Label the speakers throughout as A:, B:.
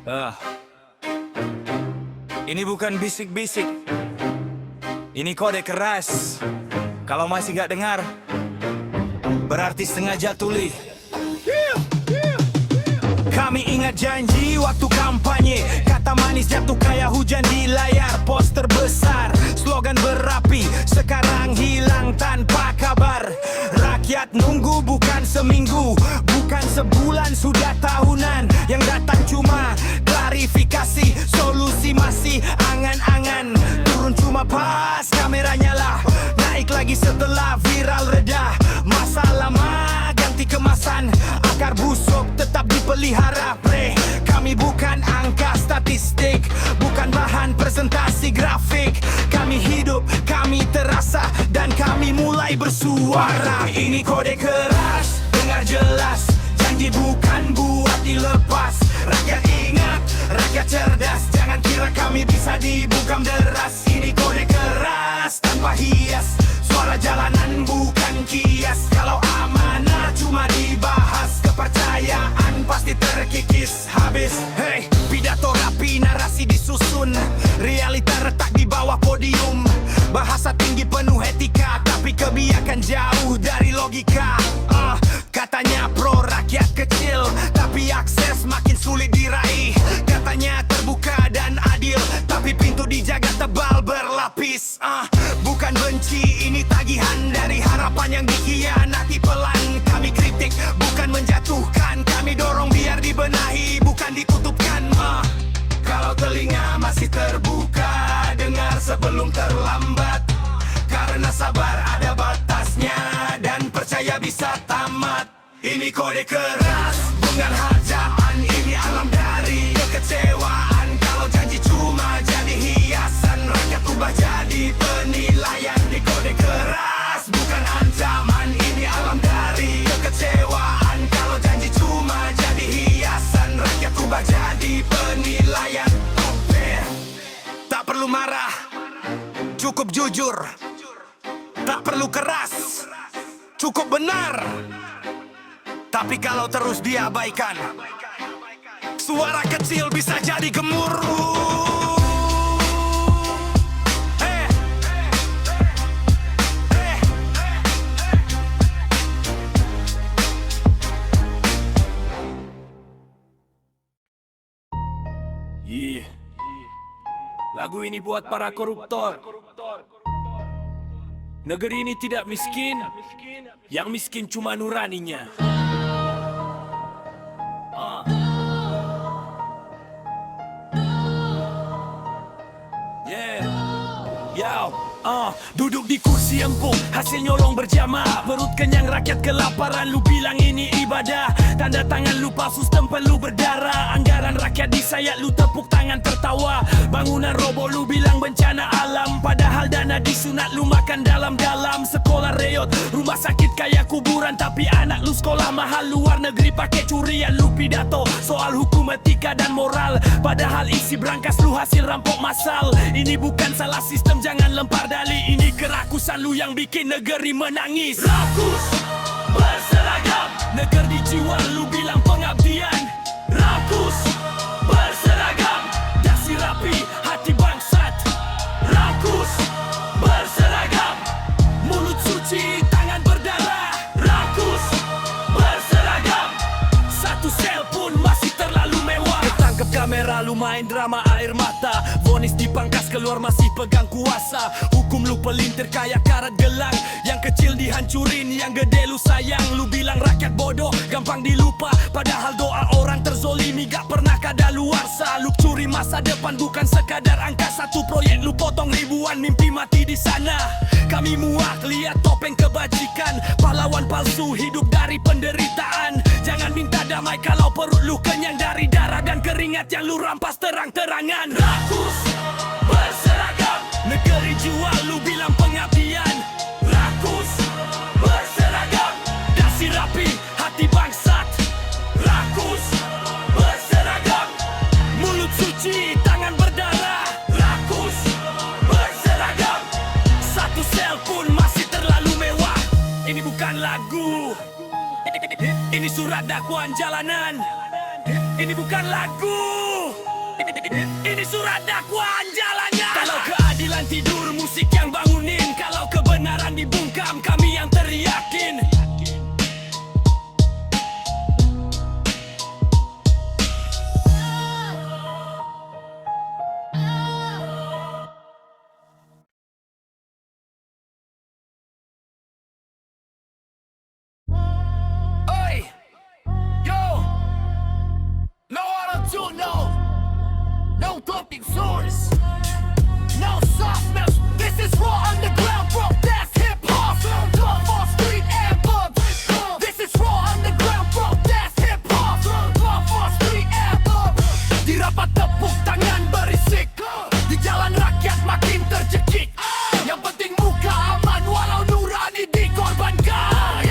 A: Ah, ini bukan bisik-bisik. Ini kode keras. Kalau masih gak dengar, berarti sengaja tuli. Kami ingat janji waktu kampanye. Kata manis jatuh kayak hujan di layar. Poster besar, slogan berapi. Sekarang hilang tanpa kabar. Rakyat nunggu bukan seminggu, bukan sebulan, sudah tahunan. Yang datang cuma klarifikasi, solusi masih angan-angan. Turun cuma pas kamera nyala, naik lagi setelah viral reda. Masa lama ganti kemasan, akar busuk tetap dipelihara. Bre, kami bukan angka statistik, bukan bahan presentasi grafik. Kami hidup, kami terasa, dan kami mulai bersuara. Ini kode keras, dengar jelas. Janji bukan buat dilepas. Rakyat ingat, rakyat cerdas. Jangan kira kami bisa dibungkam deras. Ini kode keras, tanpa hias. Suara jalanan bukan kias. Kalau amanah cuma dibahas, kepercayaan pasti terkikis habis. Hey, pidato rapi, narasi disusun, realita retak di bawah podium. Bahasa tinggi penuh etika, tapi kebiakan jauh dari logika. Katanya pro rakyat kecil, tapi akses makin sulit diraih. Katanya terbuka dan adil, tapi pintu dijaga tebal berlapis. Bukan benci, ini tagihan dari harapan yang dikhianati pelan. Kami kritik, bukan menjatuhkan. Kami dorong biar dibenahi, bukan ditutupkan. Kalau telinga masih terbuka, dengar sebelum terlambat. Karena sabar ada batasnya, dan percaya bisa tamat. Ini kode keras, bukan harjaan. Ini alam dari kekecewaan. Kalau janji cuma jadi hiasan, rakyat ubah jadi penilaian. Ini kode keras, bukan ancaman. Ini alam dari kekecewaan. Kalau janji cuma jadi hiasan, rakyat ubah jadi penilaian. Tak perlu marah, cukup jujur. Tak perlu keras, cukup benar. Tapi kalau terus diabaikan, suara kecil bisa jadi gemuruh. Lagu ini buat para koruptor. Negeri ini tidak miskin, yang miskin cuma nuraninya. Duduk di kursi empuk, hasil nyolong berjamaah. Perut kenyang, rakyat kelaparan. Lu bilang ini ibadah, tanda tangan lu palsu, stempel lu berdarah. Anggaran rakyat disayat, lu tepuk tangan tertawa. Bangunan roboh, lu bilang bencana alam. Padahal dana disunat, lu makan dalam-dalam. Sekolah reot, rumah sakit kayak kuburan. Tapi anak lu sekolah mahal, luar negeri pakai curian. Lu pidato soal hukum, etika dan moral. Padahal isi brankas lu hasil rampok massal. Ini bukan salah sistem, jangan lempar dali. Ini kerakusan lu yang bikin negeri menangis. Rakus, berseragam, negeri jiwa lu bilang pengabdian. Rakus, berseragam, dasi rapi, hati bangsat. Rakus, berseragam, mulut suci, tangan berdarah. Rakus, berseragam, satu sel pun masih terlalu mewah. Ketangkep kamera lu main drama air mata. Vonis dipangkas keluar masih pegang kuasa. Hukum lu pelintir kayak karat gelang. Yang kecil dihancurin, yang gede lu sayang. Lu bilang rakyat bodoh, gampang dilupa. Padahal doa orang terzolimi gak pernah kadaluarsa. Lu curi masa depan bukan sekadar angka. Satu proyek lu potong ribuan, mimpi mati di sana. Kami muak lihat topeng kebajikan. Pahlawan palsu hidup dari penderitaan. Jangan minta damai kalau perut lu kenyang dari darah dan keringat yang lu rampas terang-terangan. Rakus, berseragam, negeri jual lu bilang pengabdian. Rakus, berseragam, dasi rapi, hati bangsat. Rakus, berseragam, mulut suci, tangan berdarah. Rakus, berseragam, satu sel pun masih terlalu mewah. Ini bukan lagu, ini surat dakwaan jalanan. Ini bukan lagu, Ini surat dakwaan jalannya. Kalau keadilan tidur, musik yang bangunin. Kalau kebenaran dibungkam, kami yang teriakin. Oi, yo, no auto-tune, no talking source, no softness. This is raw underground, bro. That's hip hop. Love for street anthem. This is raw underground, bro. That's hip hop. Love for street anthem. Di rapat tepuk tangan berisik, di jalan rakyat makin tercekik. Yang penting muka aman walau nurani dikorbankan.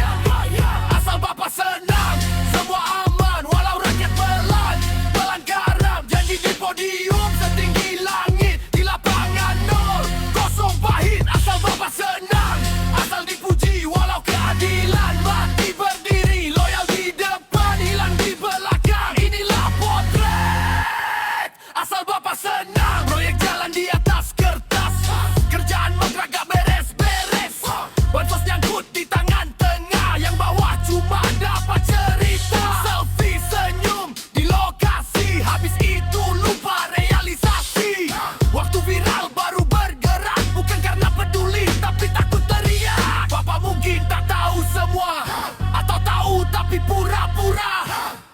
A: Asal Bapak senang, semua aman walau rakyat belan. Belan garam, janji di podium setinggi langit. Di lapangan nol, kosong pahit. Asal Bapak senang, asal dipuji walau keadilan. Mati berdiri, loyal di depan, hilang di belakang. Inilah potret, asal Bapak senang. Proyek jalan di atas kertas, kerjaan mangkrak gak beres-beres. Bansos nyangkut di tangan tengah, yang bawah cuma dapat cerita. Selfie senyum di lokasi, habis itu lupa realisasi. Waktu viral baru bergerak, bukan karena peduli tapi takut teriak. Bapak mungkin tak tahu semua, atau tahu tapi pura-pura.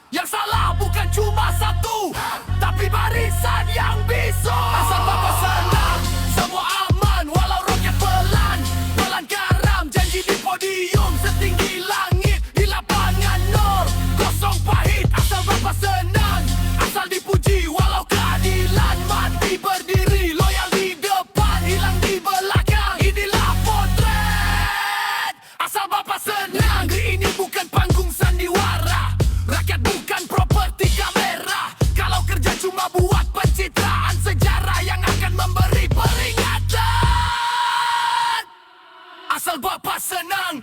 A: Yang salah bukan cuma satu, tapi barisan yang bisu. Asal Bapak senang, semua aman walau roket pelan. Pelan garam, janji di podium setinggi langit. Di lapangan nol, kosong pahit. Asal Bapak senang, asal dipuji walau keadilan. Mati berdiri, loyal di depan, hilang di belakang. Inilah potret, asal Bapak senang. Negeri ini bukan panggung sandiwara, rakyat bukan properti kamera. Kalau kerja cuma buat pencitraan, sejarah yang akan memberi peringatan. Asal Bapak senang,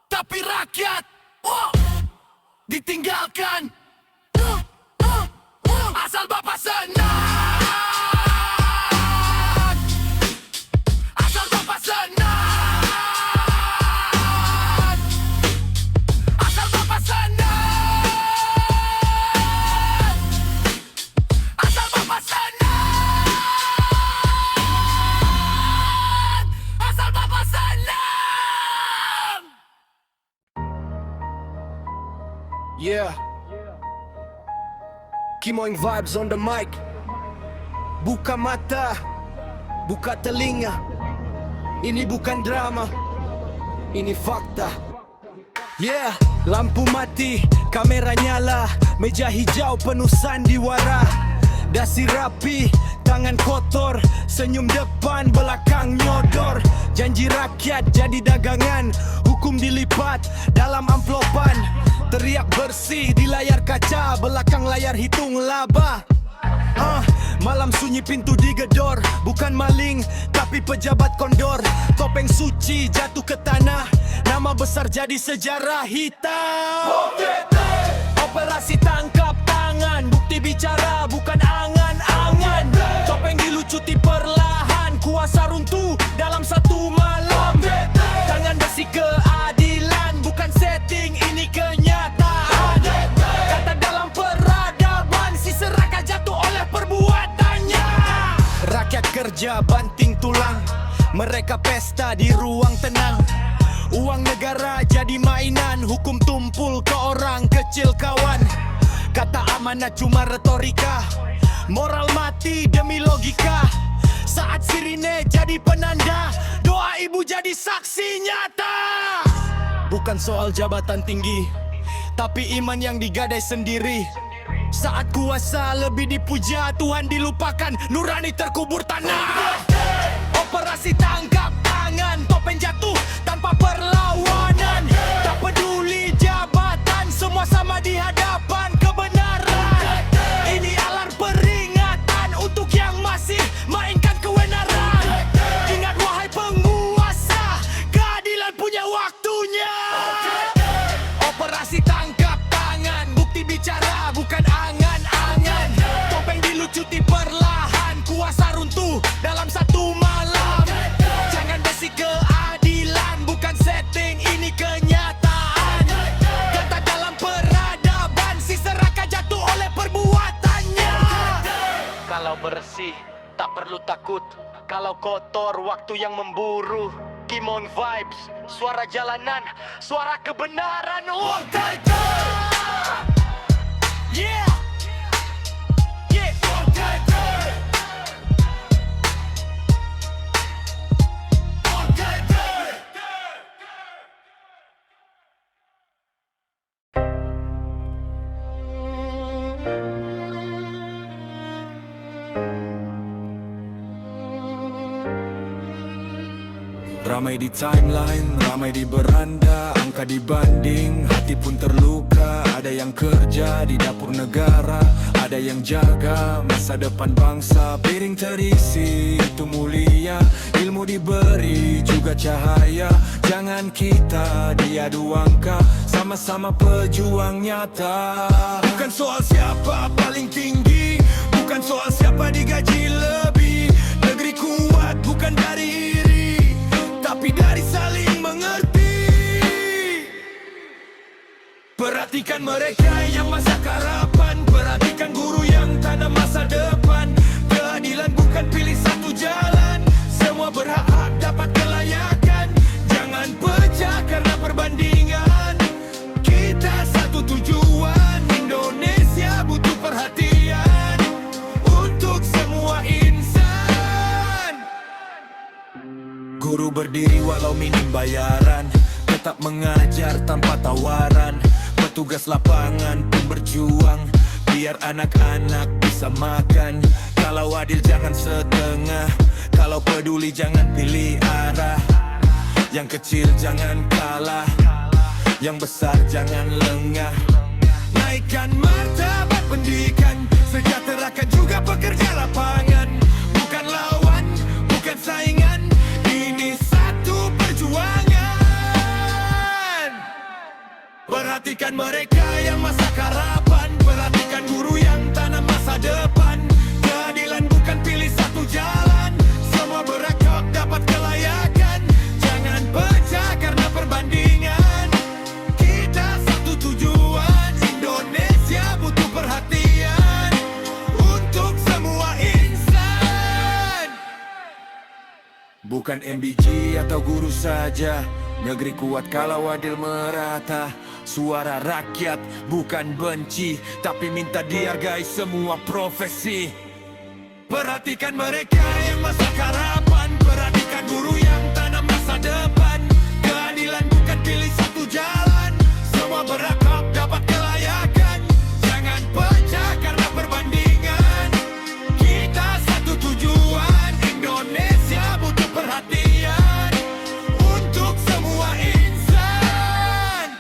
A: tapi rakyat ditinggalkan. Asal Bapak senang, asal Bapak senang, asal Bapak senang, asal Bapak senang, asal Bapak senang.
B: Yeah. Kimoing vibes on the mic. Buka mata, buka telinga. Ini bukan drama, ini fakta. Yeah, lampu mati, kamera nyala, meja hijau penuh sandiwara. Dasi rapi, tangan kotor, senyum depan, belakang nyodor. Janji rakyat jadi dagangan, hukum dilipat dalam amplopan. Teriak bersih di layar kaca, belakang layar hitung laba. Malam sunyi pintu digedor, bukan maling tapi pejabat kondor. Topeng suci jatuh ke tanah, nama besar jadi sejarah hitam. Operasi tangkap tangan, bukti bicara bukan angan-angan. Topeng dilucuti perlahan, kuasa runtuh dalam satu malam. Tangan besi keadilan, bukan setting, ini kenyataan. Kata dalam peradaban, si serakah jatuh oleh perbuatannya. Rakyat kerja banting tulang, mereka pesta di ruang tenang. Uang negara jadi mainan, hukum tumpul ke orang kecil kawan. Kata amanah cuma retorika, moral mati demi logika. Saat sirine jadi penanda, doa ibu jadi saksi nyata. Bukan soal jabatan tinggi, tapi iman yang digadai sendiri. Saat kuasa lebih dipuja, Tuhan dilupakan, nurani terkubur tanah. Operasi tangkap tangan, topeng jatuh tanpa perlawanan. Tak peduli jabatan, semua sama di hadapan kebenaran. Ini alarm peringatan untuk yang masih mainkan kebenaran. Ingat wahai penguasa, keadilan punya waktunya. Operasi tangkap tangan, bukti bicara bukan angan-angan. Topeng Kalau bersih, tak perlu takut. Kalau kotor, waktu yang memburu. Kimon Vibes, suara jalanan, suara kebenaran. Uang Tiger! Yeah! Yeah! Uang Tiger! Uang Tiger!
A: Ramai di timeline, ramai di beranda, angka dibanding, hati pun terluka. Ada yang kerja di dapur negara, ada yang jaga masa depan bangsa. Piring terisi, itu mulia, ilmu diberi juga cahaya. Jangan kita diadu angka, sama-sama pejuang nyata. Bukan soal siapa paling tinggi, bukan soal siapa digaji lebih. Negeri kuat bukan dari iri, tapi dari saling mengerti. Perhatikan mereka yang masa harapan, perhatikan guru yang tanam masa depan. Keadilan bukan pilih satu jalan, semua berhak dapat kelayakan. Jangan pecah karena perbandingan, kita satu tujuan. Indonesia butuh perhatian untuk semua insan. Guru berdiri walau minim bayaran, tetap mengajar tanpa tawaran. Petugas lapangan pun berjuang, biar anak-anak bisa makan. Kalau adil jangan setengah, kalau peduli jangan pilih arah. Yang kecil jangan kalah, yang besar jangan lengah. Naikkan martabat pendidikan, sejahterakan juga pekerja lapangan. Bukan lawan, bukan saingan, ini satu perjuangan. Perhatikan mereka yang masa harapan, perhatikan guru yang tanam masa depan. Keadilan bukan pilih satu jalan, semua berhak dapat kelayakan. Jangan pecah karena perbandingan, kita satu tujuan. Indonesia butuh perhatian untuk semua insan. Bukan MBG atau guru saja, negeri kuat kalau adil merata. Suara rakyat bukan benci, tapi minta dihargai semua profesi. Perhatikan mereka yang masa harapan, perhatikan guru yang tanam masa depan. Keadilan bukan pilih satu jalan, semua berhak dapat kelayakan. Jangan pecah karena perbandingan, kita satu tujuan. Indonesia butuh perhatian untuk semua insan.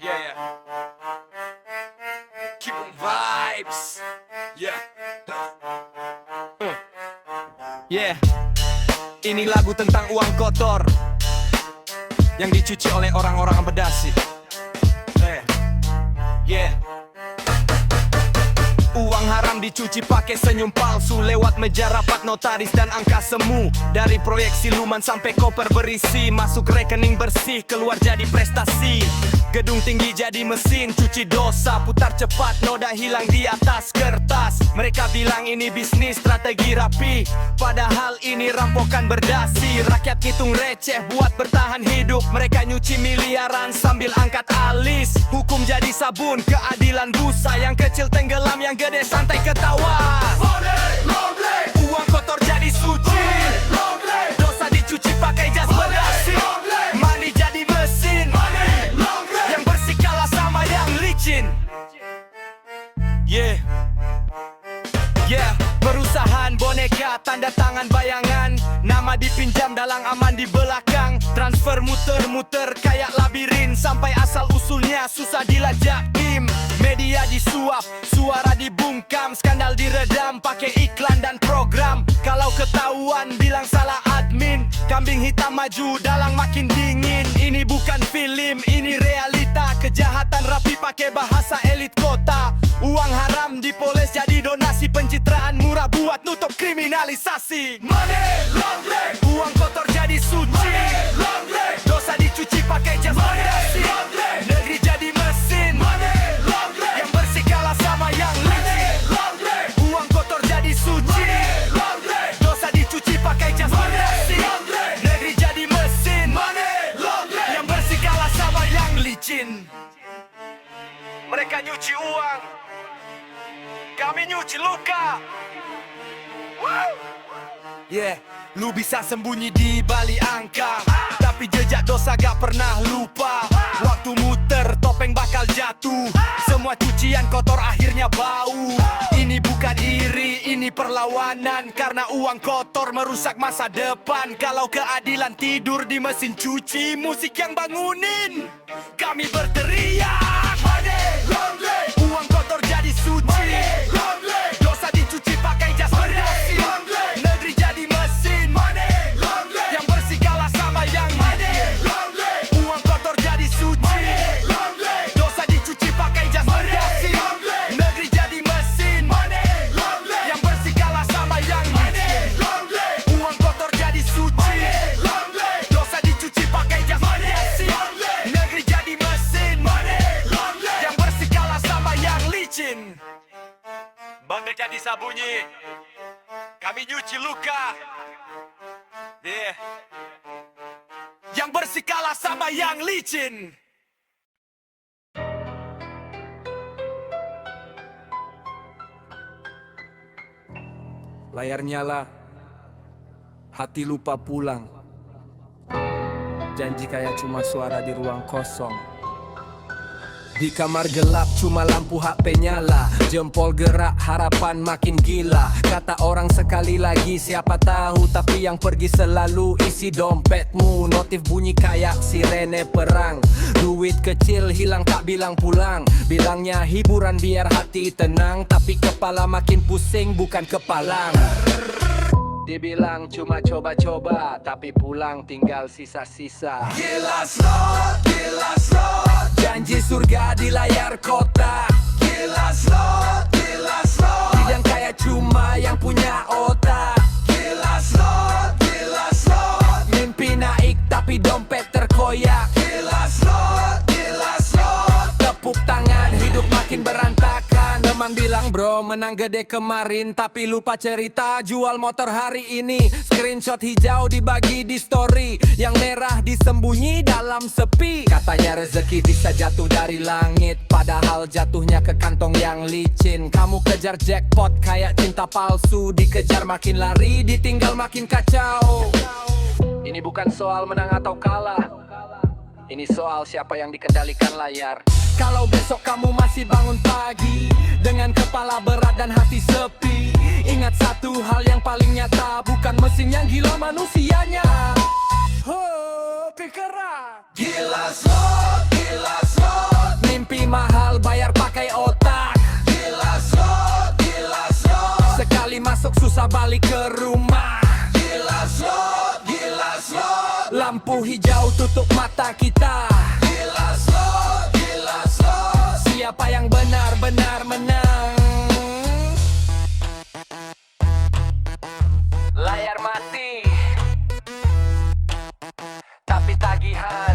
A: Yeah. Keep on vibes. Yeah. Yeah. Ini lagu tentang uang kotor yang dicuci oleh orang-orang berdasi. Yeah. Uang haram dicuci pakai senyum palsu, lewat meja rapat notaris dan angka semu. Dari proyek siluman sampai koper berisi, masuk rekening bersih, keluar jadi prestasi. Gedung tinggi jadi mesin cuci dosa, putar cepat noda hilang di atas kertas. Mereka bilang ini bisnis strategi rapi, padahal ini rampokan berdasi. Rakyat ngitung receh buat bertahan hidup, mereka nyuci miliaran sambil angkat alis. Hukum jadi sabun, keadilan busa, yang kecil tenggelam, yang gede santai ketawa. Uang kotor jadi suci, dosa dicuci pakai jas berdasi. Money jadi mesin, yang bersih kalah sama yang licin. Yeah. Perusahaan boneka, tanda tangan bayangan, nama dipinjam dalang aman di belakang. Transfer muter-muter kayak labirin, sampai asal usulnya susah dilacak tim. Media disuap, suara dibungkam, skandal diredam pakai iklan dan program. Kalau ketahuan bilang salah admin, kambing hitam maju dalang makin dingin. Ini bukan film, ini realita. Kejahatan rapi pakai bahasa elit kota. Uang haram dipoles jadi donasi, pencitraan murah buat nutup kriminalisasi. Money laundering, uang kotor jadi suci. Dosa dicuci pakai jas berdasi. Negeri jadi mesin,
B: licin. Mereka nyuci uang, kami nyuci luka. Yeah, lu bisa sembunyi di balik angka, tapi jejak dosa gak pernah lupa. Waktu muter, topeng bakal jatuh. Semua cucian kotor akhirnya bau. Ini bukan iri, ini perlawanan. Karena uang kotor merusak masa depan. Kalau keadilan tidur di mesin cuci, musik yang bangunin, kami berteriak. Money, laundry. Uang kotor jadi suci. Money, laundry. Dosa dicuci pakai jas bersih. Negeri jadi mesin. Money, laundry. Yang bersih kalah sama yang money, laundry. Uang kotor jadi suci. Money, laundry. Dosa dicuci pakai jas bersih. Negeri jadi mesin. Money, laundry. Yang bersih kalah sama yang money, laundry. Uang kotor jadi suci. Money, laundry. Dosa dicuci pakai jas bersih. Negeri jadi mesin. Money, laundry. Yang bersih kalah sama yang licin. Bangga jadi sabunyi, kami nyuci luka. Yeah. Yang bersih kalah sama yang licin. Layar nyala, hati lupa pulang. Janji kayak cuma suara di ruang kosong. Di kamar gelap cuma lampu HP nyala. Jempol gerak harapan makin gila. Kata orang sekali lagi siapa tahu, tapi yang pergi selalu isi dompetmu. Notif bunyi kayak sirene perang. Duit kecil hilang tak bilang pulang. Bilangnya hiburan biar hati tenang, tapi kepala makin pusing bukan kepalang. Dibilang cuma coba-coba, tapi pulang tinggal sisa-sisa. Gila slot, gila slot. Janji surga di layar kota. Gila slot, gila slot. Tidak kayak cuma yang punya otak. Gila slot, gila slot. Mimpi naik tapi dompet terkoyak. Gila slot, gila slot. Tepuk tangan hidup makin berantakan. Teman bilang bro menang gede kemarin, tapi lupa cerita jual motor hari ini. Screenshot hijau dibagi di story, yang merah disembunyi dalam sepi. Katanya rezeki bisa jatuh dari langit, padahal jatuhnya ke kantong yang licin. Kamu kejar jackpot kayak cinta palsu, dikejar makin lari, ditinggal makin kacau. Ini bukan soal menang atau kalah, ini soal siapa yang dikendalikan layar. Kalau besok kamu masih bangun pagi dengan kepala berat dan hati sepi, ingat satu hal yang paling nyata, bukan mesin yang gila, manusianya. Pikiran gila slot, gila slot. Mimpi mahal bayar pakai otak. Gila slot, gila slot. Sekali masuk susah balik ke rumah. Gila slot, gila slot. Lampu hijau tutup mata kita. Gila slot, gila slot. Siapa yang benar-benar menang? Layar mati, tapi tagihan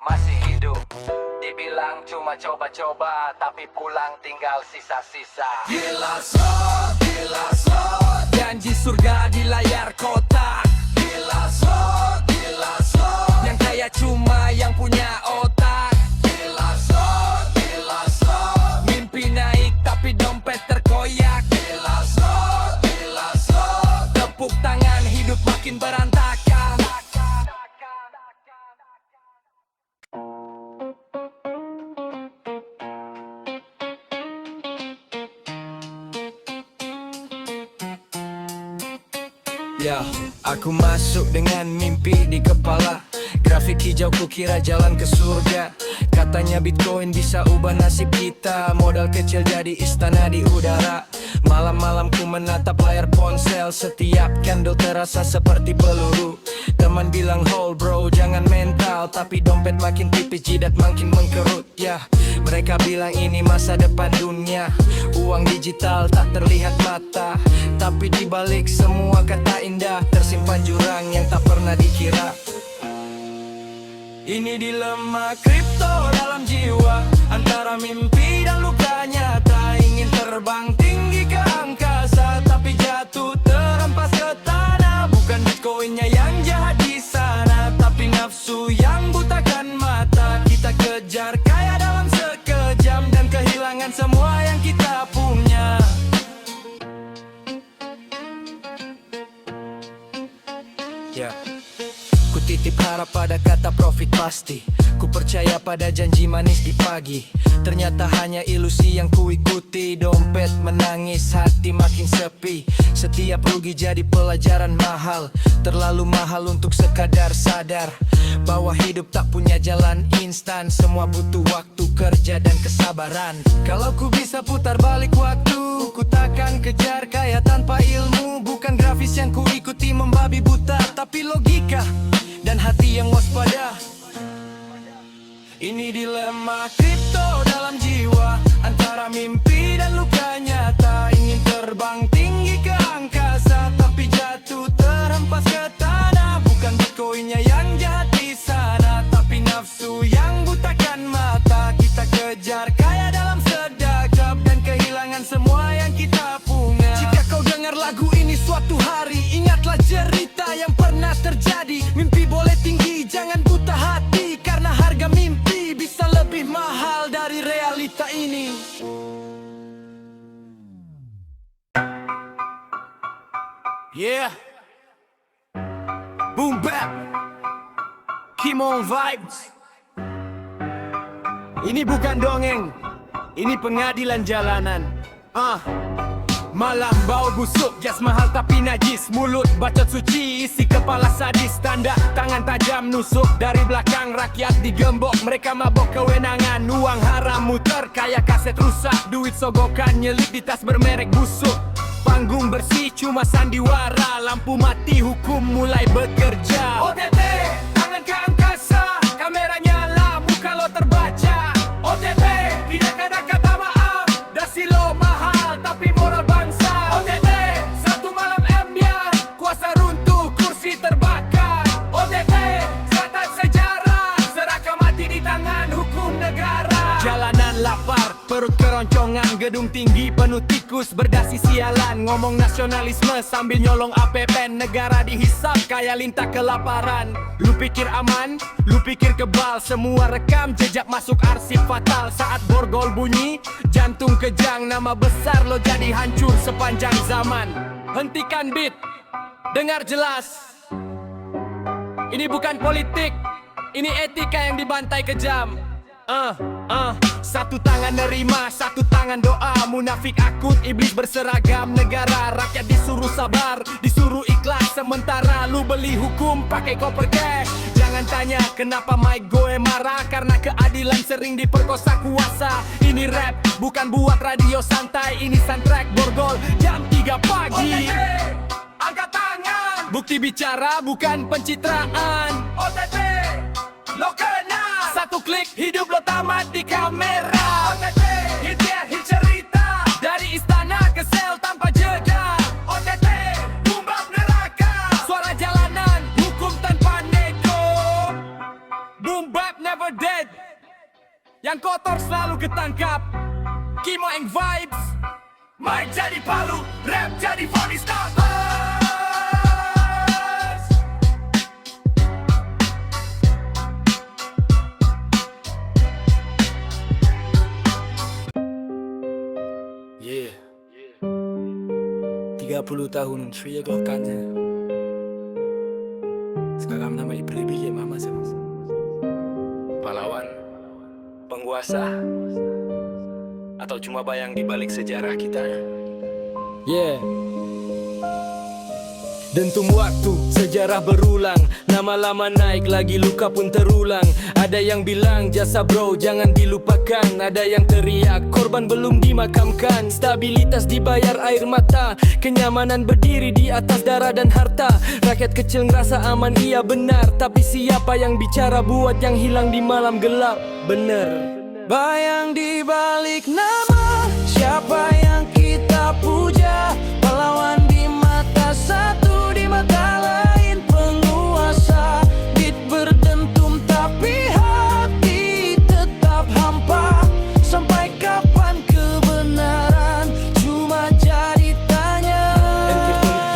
B: masih hidup. Dibilang cuma coba-coba, tapi pulang tinggal sisa-sisa. Gila slot, gila slot. Janji surga di layar kotak. Gila slot, gila slot. Yang kaya cuma yang punya otak. Gila slot, gila slot. Mimpi naik tapi dompet terkoyak. Gila slot, gila slot. Tepuk tangan hidup makin berantakan. Ya, aku masuk dengan mimpi di kepala. Grafik hijau kukira jalan ke surga. Katanya Bitcoin bisa ubah nasib kita. Modal kecil jadi istana di udara. Malam-malam ku menatap layar ponsel. Setiap candle terasa seperti peluru. Teman bilang hold bro jangan mental, tapi dompet makin tipis jidat makin mengkerut. Ya, mereka bilang ini masa depan dunia. Uang digital tak terlihat mata, tapi dibalik semua kata indah tersimpan jurang yang tak pernah dikira. Ini dilema kripto dalam jiwa, antara mimpi dan luka nyata. Ingin terbang tinggi ke angkasa, tapi jatuh terhempas ke tanah. Bukan Bitcoinnya yang jahat di sana, tapi nafsu yang butakan mata.
A: kejar kaya dalam sekejam dan kehilangan semua yang kita punya. Ya, ku titip harap pada kata profit pasti. Ku percaya pada janji manis di pagi. Ternyata hanya ilusi yang ku ikuti. Dompet menangis, hati makin sepi. Setiap rugi jadi pelajaran mahal. Terlalu mahal untuk sekadar sadar bahwa hidup tak punya jalan instan. Semua butuh waktu, kerja dan kesabaran. Kalau ku bisa putar balik waktu, ku takkan kejar kaya tanpa ilmu. Bukan grafis yang ku ikuti membabi buta, tapi logika dan hati yang waspada. Ini dilema kripto dalam jiwa, antara mimpi dan luka nyata. Ingin terbang tinggi ke angkasa, tapi jatuh terhempas ke tanah. Bukan bitcoinnya yang jahat di sana, tapi nafsu yang butakan mata. Kita kejar kaya dalam sedekap dan kehilangan semua yang kita punya. Jika kau dengar lagu ini suatu hari, ingatlah cerita yang pernah terjadi. Mimpi boleh tinggi, jangan buta hati, karena harga mimpi bisa lebih mahal dari realita ini. Yeah, boom bap, keep on vibes. Ini bukan dongeng, ini pengadilan jalanan. Malam bau busuk, jas mahal tapi najis. Mulut bacot suci, isi kepala sadis. Tanda tangan tajam nusuk dari belakang. Rakyat digembok, mereka mabok kewenangan. Uang haram muter, kaya kaset rusak. Duit sogokan nyelip di tas bermerek busuk. Panggung bersih cuma sandiwara. Lampu mati, hukum mulai bekerja. OTT, tangan ke angkasa. Kamera nyala, muka lo terbaca. OTT, tidak ada kata maaf. Dasi lo mahal, tapi moral bangsa. OTT, satu malam embiar. Kuasa runtuh, kursi terbakar. OTT, catat sejarah. Seraka mati di tangan hukum negara. Jalanan lapar, perut keroncongan. Gedung tinggi penuh tikus, berdasi sialan. Ngomong nasionalisme sambil nyolong APBN. Negara dihisap kaya lintah kelaparan. Lu pikir aman, lu pikir kebal. Semua rekam jejak masuk arsip fatal. Saat borgol bunyi, jantung kejang. Nama besar lo jadi hancur sepanjang zaman. Hentikan beat, dengar jelas. Ini bukan politik, ini etika yang dibantai kejam. Satu tangan nerima, satu tangan doa. Munafik akut, iblis berseragam negara. Rakyat disuruh sabar, disuruh ikhlas. Sementara lu beli hukum pakai koper cash. Jangan tanya kenapa mic gue marah, karena keadilan sering diperkosa kuasa. Ini rap, bukan buat radio santai. Ini soundtrack borgol jam 3 pagi. OTT, angkat tangan. Bukti bicara bukan pencitraan. OTT, lo kena. Satu klik, hidup lo tamat di kamera. OTT, hit cerita. Dari istana ke sel tanpa jeda. OTT, bumbang neraka. Suara jalanan, hukum tanpa nego. Boom bap never dead. Yang kotor selalu ketangkap. Kimoeng vibes. Mic jadi palu, rap jadi body stop. Yeah, 30 tahun Sriyagokannya. Sekarang nama dibeli mama sama pahlawan, penguasa, atau cuma bayang di balik sejarah kita. Yeah. Dentum waktu, sejarah berulang. Nama lama naik lagi, luka pun terulang. Ada yang bilang jasa bro jangan dilupakan. Ada yang teriak korban belum dimakamkan. Stabilitas dibayar air mata. Kenyamanan berdiri di atas darah dan harta. Rakyat kecil ngerasa aman, iya benar. Tapi siapa yang bicara buat yang hilang di malam gelap? Bener. Bayang di balik nama, siapa yang kita puja? Pahlawan di mata satu, di mata lain penguasa. Beat berdentum tapi hati tetap hampa. Sampai kapan kebenaran cuma jadi tanya?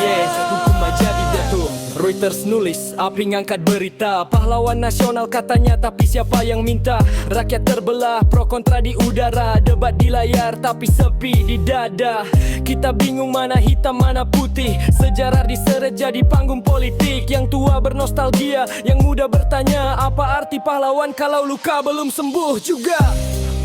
A: Yes, hukum aja di detu. Roy
C: Reuters nulis, api ngangkat berita. Pahlawan nasional katanya, tapi siapa yang minta? Rakyat terbelah, pro kontra di udara. Debat di layar, tapi sepi di dada. Kita bingung mana hitam mana putih. Sejarah diseret jadi panggung politik. Yang tua bernostalgia, yang muda bertanya, apa arti pahlawan kalau luka belum sembuh juga?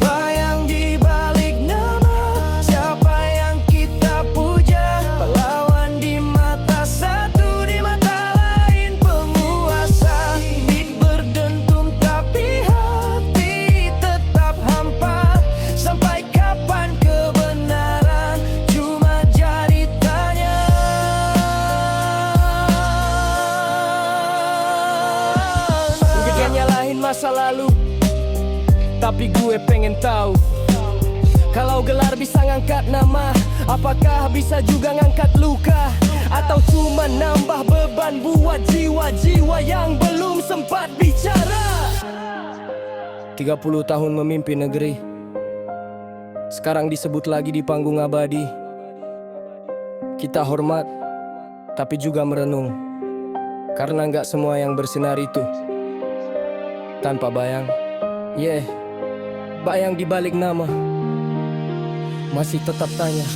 B: Bayang di balik nama, siapa yang kita puja? Pahlawan di mata satu, di mata lain penguasa. Beat berdentum tapi hati tetap hampa. Sampai kapan kebenaran cuma jadi tanya?
C: Gak nyalahin masa lalu, tapi gue pengen tahu, kalau gelar bisa ngangkat nama, apakah bisa juga ngangkat luka? Atau cuma nambah beban buat jiwa-jiwa yang belum sempat bicara? 30 tahun memimpin negeri, sekarang disebut lagi di panggung abadi. Kita hormat, tapi juga merenung, karena gak semua yang bersinar itu tanpa bayang. Bayang di balik nama masih tetap tanya,